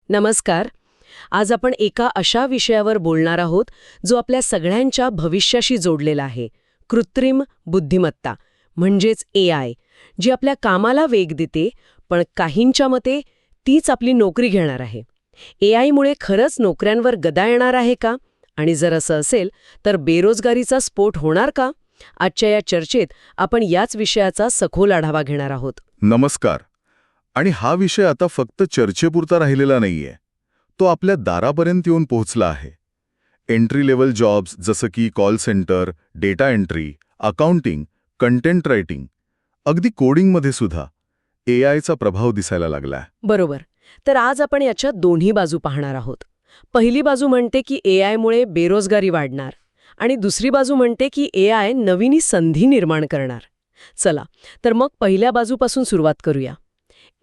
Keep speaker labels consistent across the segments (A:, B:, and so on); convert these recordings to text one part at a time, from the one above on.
A: नमस्कार. आज आपण एका अशा विषयावर बोलणार आहोत जो आपल्या सगळ्यांच्या भविष्याशी जोडलेला आहे. कृत्रिम बुद्धिमत्ता म्हणजेच AI, जी आपल्या कामाला वेग देते, पण काहींच्या मते तीच आपली नोकरी घेणार आहे. AIमुळे खरंच नोकऱ्यांवर गदा येणार आहे का? आणि जर असं असेल तर बेरोजगारीचा स्फोट होणार का? आजच्या या चर्चेत आपण याच विषयाचा सखोल आढावा घेणार आहोत.
B: नमस्कार. आणि हा विषय आता फक्त चर्चेपुरता राहिलेला नाहीये. तो आपल्या दारापर्यंत येऊन पोहोचला आहे. एंट्री लेव्हल जॉब्स जसं की call centre, data entry, accounting, content writing, अगदी कोडिंगमध्ये सुद्धा AIचा प्रभाव दिसायला लागलाय.
A: बरोबर. तर आज आपण याच्या दोन्ही बाजू पाहणार आहोत. पहिली बाजू म्हणते की AIमुळे बेरोजगारी वाढणार आणि दुसरी बाजू म्हणते की AI नवीन संधी निर्माण करणार. चला तर मग पहिल्या बाजूपासून सुरुवात करूया.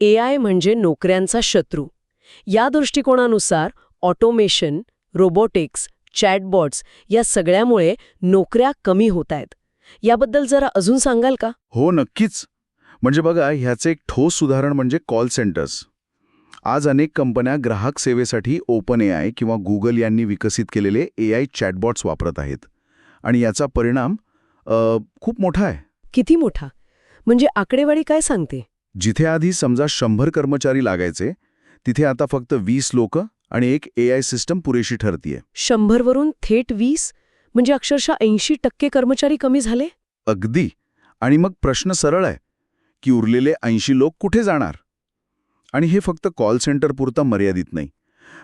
A: AI म्हणजे नोकऱ्यांचा शत्रू. या दृष्टिकोनानुसार ऑटोमेशन, रोबोटिक्स, चॅटबॉट्स या सगळ्यामुळे नोकऱ्या कमी होत आहेत. याबद्दल जरा अजून सांगाल का?
B: हो, नक्कीच. म्हणजे बघा, ह्याचे एक ठोस उदाहरण म्हणजे कॉल सेंटर्स. आज अनेक कंपन्या ग्राहक सेवेसाठी OpenAI किंवा Google यांनी विकसित केलेले AI चॅटबॉट्स वापरत आहेत. आणि याचा परिणाम खूप मोठा आहे.
A: किती मोठा? म्हणजे आकडेवारी काय सांगते?
B: जिथे आधी समजा 100 कर्मचारी लागायचे, तिथे आता फक्त 20 लोक आणि एक AI सिस्टम पुरेशी ठरतीये.
A: 100 वरून थेट 20? म्हणजे अक्षरशः 80% कर्मचारी कमी झाले?
B: अगदी. आणि मग प्रश्न सरळ आहे की उरलेले 80 लोक कुठे जाणार? आणि हे फक्त कॉल सेंटर पुरतं मर्यादित नाही.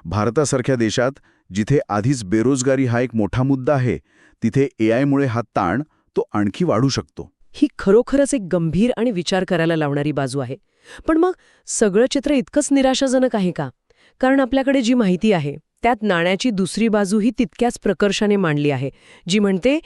B: भारतासारख्या देशात जिथे आधीच बेरोजगारी हा एक मोठा मुद्दा आहे, तिथे AIमुळे हा ताण तो आणखी वाढू शकतो.
A: ही खरोखरच एक गंभीर आणि विचार करायला लावणारी बाजू आहे. पण मग सगळं चित्र इतकंच निराशाजनक आहे का? कारण आपल्याकडे जी माहिती आहे त्यात नाण्याची दुसरी बाजूही तितक्याच प्रकर्षाने मांडली आहे, जी म्हणते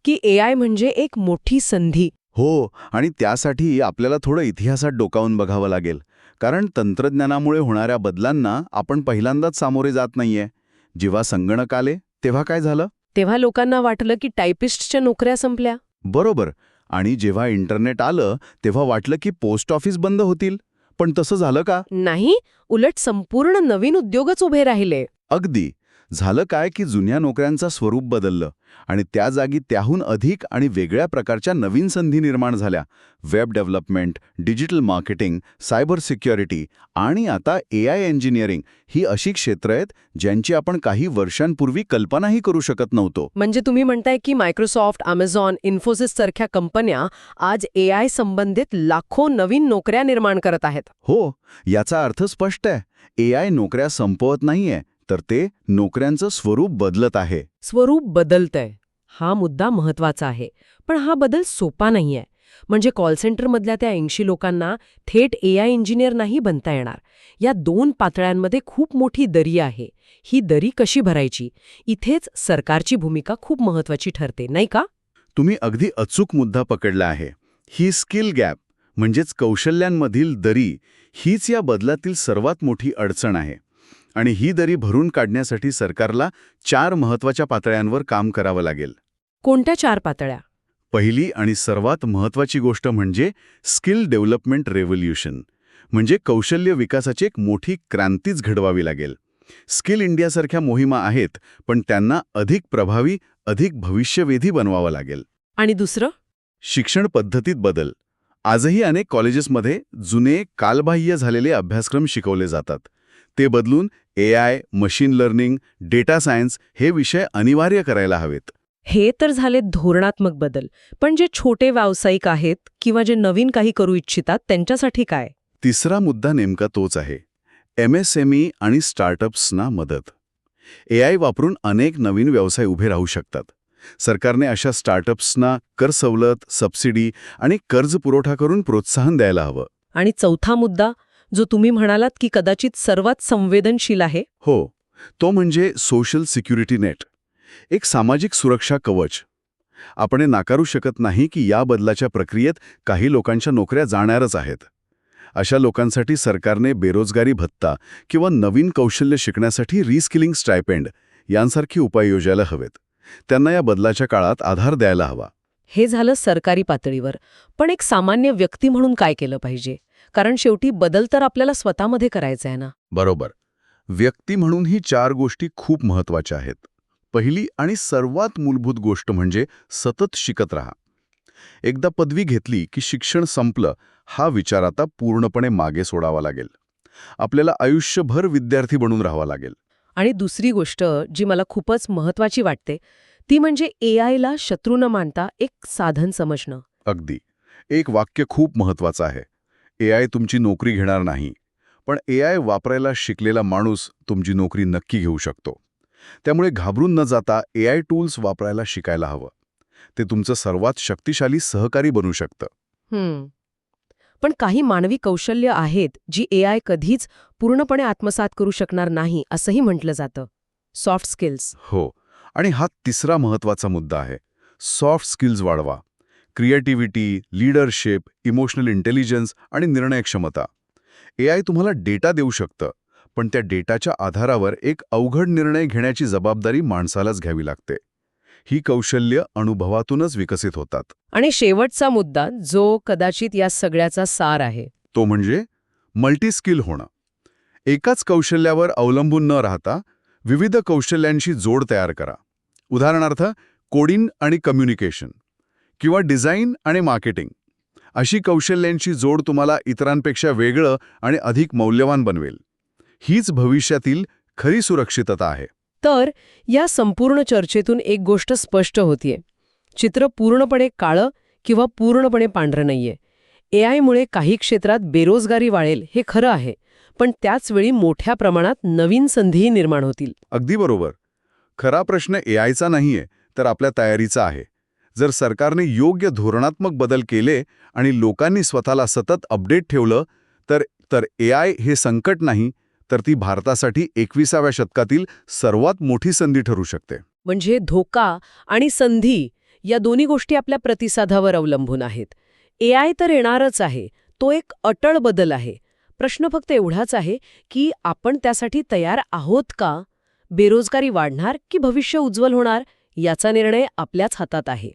A: की AI म्हणजे एक मोठी संधी.
B: हो, आणि त्यासाठी आपल्याला थोडं इतिहासात डोकावून बघावं लागेल. कारण तंत्रज्ञानामुळे होणाऱ्या बदलांना आपण पहिल्यांदाच सामोरे जात नाहीये. जेव्हा संगणक आले तेव्हा काय झालं?
A: तेव्हा लोकांना वाटलं की टायपिस्टच्या नोकऱ्या संपल्या.
B: बरोबर. आणि जेव्हा इंटरनेट आलं तेव्हा वाटलं की पोस्ट ऑफिस बंद होतील. पण तसं झालं का?
A: नाही, उलट संपूर्ण नवीन उद्योगच उभे राहिले.
B: अगदी. झालं काय की जुन्या नोकऱ्यांचं स्वरूप बदललं आणि त्या जागी त्याहून अधिक आणि वेगळ्या प्रकारच्या नवीन संधी निर्माण झाल्या. Web development, digital marketing, cyber security आणि आता AI इंजिनिअरिंग ही अशी क्षेत्रं आहेत ज्यांची आपण काही वर्षांपूर्वी कल्पनाही करू शकत नव्हतो.
A: म्हणजे तुम्ही म्हणताय की मायक्रोसॉफ्ट, अमेझॉन, इन्फोसिस सारख्या कंपन्या आज AI संबंधित लाखो नवीन नोकऱ्या निर्माण करत आहेत.
B: हो, याचा अर्थ स्पष्ट आहे. AI नोकऱ्या संपवत नाहीये, तर ते नोकऱ्यांचं स्वरूप बदलत आहे.
A: स्वरूप बदलतंय. हा मुद्दा महत्वाचा आहे. पण हा बदल सोपा नाहीये. म्हणजे कॉल सेंटरमधल्या त्या 80 लोकांना थेट AI इंजिनियर नाही बनता येणार. या दोन पातळ्यांमध्ये खूप मोठी दरी आहे. ही दरी कशी भरायची? इथेच सरकारची भूमिका खूप महत्वाची ठरते, नाही का?
B: तुम्ही अगदी अचूक मुद्दा पकडला आहे. ही स्किल गॅप म्हणजेच कौशल्यांमधील दरी हीच या बदलातील सर्वात मोठी अडचण आहे. आणि ही दरी भरून काढण्यासाठी सरकारला 4 महत्त्वाच्या पातळ्यांवर काम करावं लागेल.
A: कोणत्या 4 पातळ्या?
B: पहिली आणि सर्वात महत्त्वाची गोष्ट म्हणजे स्किल डेव्हलपमेंट रेव्होल्यूशन. म्हणजे कौशल्य विकासाची एक मोठी क्रांतीच घडवावी लागेल. स्किल इंडियासारख्या मोहिमा आहेत, पण त्यांना अधिक प्रभावी, अधिक भविष्यवेधी बनवावं लागेल.
A: आणि दुसरं?
B: शिक्षण पद्धतीत बदल. आजही अनेक कॉलेजेसमध्ये जुने कालबाह्य झालेले अभ्यासक्रम शिकवले जातात. ते बदलून AI, machine learning, data science हे विषय अनिवार्य करायला हवेत.
A: हे तर झाले धोरणात्मक बदल. पण जे छोटे व्यावसायिक आहेत किंवा जे नवीन काही करू इच्छितात त्यांच्यासाठी काय?
B: तिसरा मुद्दा नेमका तोच आहे. MSME आणि स्टार्टअप्सना मदत. AI वापरून अनेक नवीन व्यवसाय उभे राहू शकतात. सरकारने अशा स्टार्टअप्सना कर सवलत, सबसिडी आणि कर्ज पुरवठा करून प्रोत्साहन द्यायला हवं.
A: आणि चौथा मुद्दा, जो तुम्ही म्हणालात की कदाचित सर्वात संवेदनशील आहे?
B: हो, तो म्हणजे सोशल सिक्युरिटी नेट. एक सामाजिक सुरक्षा कवच. आपण हे नाकारू शकत नाही की या बदलाच्या प्रक्रियेत काही लोकांच्या नोकऱ्या जाणारच आहेत. अशा लोकांसाठी सरकारने बेरोजगारी भत्ता किंवा नवीन कौशल्य शिकण्यासाठी रिस्किलिंग स्टायपेंड यांसारखी उपाय योजायला हवेत. त्यांना या बदलाच्या काळात आधार द्यायला हवा.
A: हे झालं सरकारी पातळीवर. पण एक सामान्य व्यक्ती म्हणून काय केलं पाहिजे? कारण शेवटी बदल तर आपल्याला स्वतःमध्ये करायचा आहे ना.
B: बरोबर. व्यक्ती म्हणून ही 4 गोष्टी खूप महत्वाच्या आहेत. पहिली आणि सर्वात मूलभूत गोष्ट म्हणजे सतत शिकत राहा. एकदा पदवी घेतली की शिक्षण संपलं हा विचार आता पूर्णपणे मागे सोडावा लागेल. आपल्याला आयुष्यभर विद्यार्थी बनून राहावं लागेल.
A: आणि दुसरी गोष्ट जी मला खूपच महत्वाची वाटते ती म्हणजे एआयला शत्रू न मानता एक साधन समजणं.
B: अगदी. एक वाक्य खूप महत्वाचं आहे. AI तुमची नोकरी घेणार नाही, पण AI वापरायला शिकलेला माणूस तुमची नोकरी नक्की घेऊ शकतो. त्यामुळे घाबरून न जाता AI टूल्स वापरायला शिकायला हवं. ते तुमचं सर्वात शक्तिशाली सहकारी बनू शकतं.
A: पण काही मानवी कौशल्य आहेत जी एआय कधीच पूर्णपणे आत्मसात करू शकणार नाही असंही म्हटलं जातं. Soft skills.
B: हो. आणि हा तिसरा महत्वाचा मुद्दा आहे. सॉफ्ट स्किल्स वाढवा. क्रिएटिव्हिटी, लीडरशिप, इमोशनल इंटेलिजन्स आणि निर्णय क्षमता. AI तुम्हाला डेटा देऊ शकतं, पण त्या डेटाच्या आधारावर एक अवघड निर्णय घेण्याची जबाबदारी माणसालाच घ्यावी लागते. ही कौशल्य अनुभवातूनच विकसित होतात.
A: आणि शेवटचा मुद्दा जो कदाचित या सगळ्याचा सार आहे
B: तो म्हणजे मल्टीस्किल होणं. एकाच कौशल्यावर अवलंबून न राहता विविध कौशल्यांशी जोड तयार करा. उदाहरणार्थ कोडिंग आणि कम्युनिकेशन किंवा डिझाईन आणि मार्केटिंग. अशी कौशल्यांची जोड तुम्हाला इतरांपेक्षा वेगळं आणि अधिक मौल्यवान बनवेल. हीच भविष्यातील खरी सुरक्षितता आहे.
A: तर या संपूर्ण चर्चेतून एक गोष्ट स्पष्ट होतीये. चित्र पूर्णपणे काळं किंवा पूर्णपणे पांढरं नाहीये. एआयमुळे काही क्षेत्रात बेरोजगारी वाढेल हे खरं आहे, पण त्याचवेळी मोठ्या प्रमाणात नवीन संधीही निर्माण होतील.
B: अगदी बरोबर. खरा प्रश्न AIचा नाहीये, तर आपल्या तयारीचा आहे. जर सरकारने योग्य धोरणात्मक बदल केले आणि लोकांनी स्वतःला सतत अपडेट ठेवलं, तर AI हे संकट नाही, तर ती भारतासाठी 21व्या शतकातील सर्वात मोठी संधी ठरू शकते.
A: म्हणजे धोका आणि संधी या दोन्ही गोष्टी आपल्या प्रतिसादावर अवलंबून आहेत. एआय तर येणारच आहे, तो एक अटळ बदल आहे. प्रश्न फक्त एवढाच आहे की आपण त्यासाठी तयार आहोत का? बेरोजगारी वाढणार की भविष्य उज्ज्वल होणार याचा निर्णय आपल्याच हातात आहे.